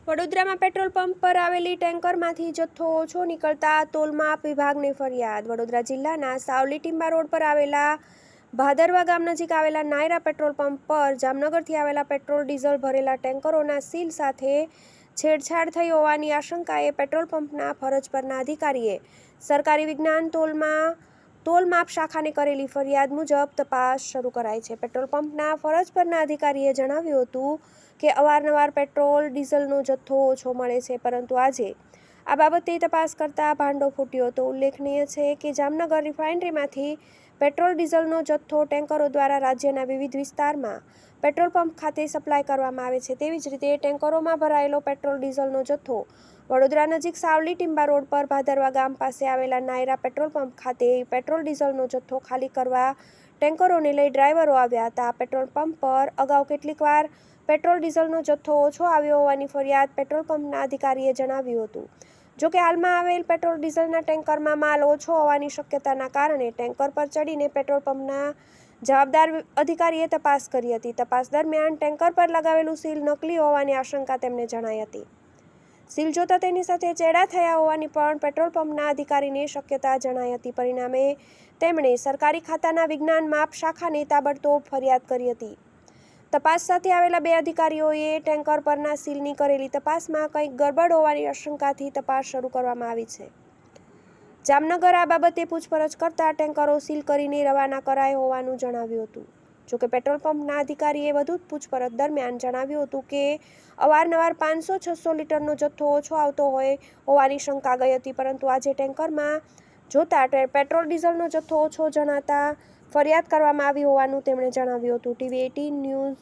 વડોદરામાં petrol pump પર આવેલી ટેન્કરમાંથી જથ્થો ઓછો નીકળતા તોલમાપ વિભાગને ફરિયાદ। વડોદરા જિલ્લાના સાવલી ટીંબા રોડ પર આવેલા ભાદરવા ગામ નજીક આવેલા નાયરા પેટ્રોલ પંપ પર જામનગરથી આવેલા પેટ્રોલ ડીઝલ ભરેલા ટેન્કરોના સીલ સાથે છેડછાડ થઈ હોવાની આશંકાએ પેટ્રોલ પંપના ફરજ પરના અધિકારીએ સરકારી વિજ્ઞાન તોલમાપ શાખાને કરેલી ફરિયાદ મુજબ તપાસ શરૂ કરાઈ છે। પેટ્રોલ પંપના ફરજ પરના અધિકારીએ જણાવ્યું હતું કે અવારનવાર પેટ્રોલ ડીઝલનો જથ્થો ઓછો મળે છે, પરંતુ આજે આ બાબતે તપાસ કરતા ભાંડો ફૂટ્યો હતો। ઉલ્લેખનીય છે કે જામનગર રિફાઇનરીમાંથી પેટ્રોલ ડીઝલનો જથ્થો ટેન્કરો દ્વારા રાજ્યના વિવિધ વિસ્તારમાં પેટ્રોલ પંપ ખાતે સપ્લાય કરવામાં આવે છે। તેવી જ રીતે ટેન્કરોમાં ભરાયેલો પેટ્રોલ ડીઝલનો જથ્થો વડોદરા નજીક સાવલી ટીંબા રોડ પર ભાદરવા ગામ પાસે આવેલા નાયરા પેટ્રોલ પંપ ખાતે પેટ્રોલ ડીઝલનો જથ્થો ખાલી કરવા ટેન્કરોને લઈ ડ્રાઈવરો આવ્યા હતા। પેટ્રોલ પંપ પર અગાઉ કેટલીક વાર પેટ્રોલ ડીઝલનો જથ્થો ઓછો આવ્યો હોવાની ફરિયાદ પેટ્રોલ પંપના અધિકારીએ જણાવ્યું હતું। જોકે હાલમાં આવેલ પેટ્રોલ ડીઝલના ટેન્કરમાં માલ ઓછો હોવાની શક્યતાના કારણે ટેન્કર પર ચડીને પેટ્રોલ પંપના જવાબદાર અધિકારીએ તપાસ કરી હતી। તપાસ દરમિયાન ટેન્કર પર લગાવેલું સીલ નકલી હોવાની આશંકા તેમને જણાઈ હતી। સીલ જોતા તેની સાથે ચેડા થયા હોવાની પણ પેટ્રોલ પંપના અધિકારીને શક્યતા જણાઈ હતી। પરિણામે તેમણે સરકારી ખાતાના વિજ્ઞાન માપ શાખાને તાબડતોબ ફરિયાદ કરી હતી। તપાસ સાથે આવેલા બે અધિકારીઓએ ટેન્કર પરના સીલની કરેલી તપાસમાં કંઈક ગડબડ હોવાની આશંકાથી તપાસ શરૂ કરવામાં આવી છે। જામનગર આ બાબતે પૂછપરછ કરતા ટેન્કરો સીલ કરીને રવાના કરાયા હોવાનું જણાવ્યું હતું। જોકે પેટ્રોલ પંપના અધિકારીએ વધુ પૂછપરછ દરમિયાન જણાવ્યું હતું કે અવારનવાર 500-600 લીટરનો જથ્થો ઓછો આવતો હોવાની શંકા ગઈ હતી, પરંતુ આજે ટેન્કરમાં જોતા પેટ્રોલ ડીઝલનો જથ્થો ઓછો જણાતા ફરિયાદ કરવામાં આવી હોવાનું તેમણે જણાવ્યું હતું। TV18 news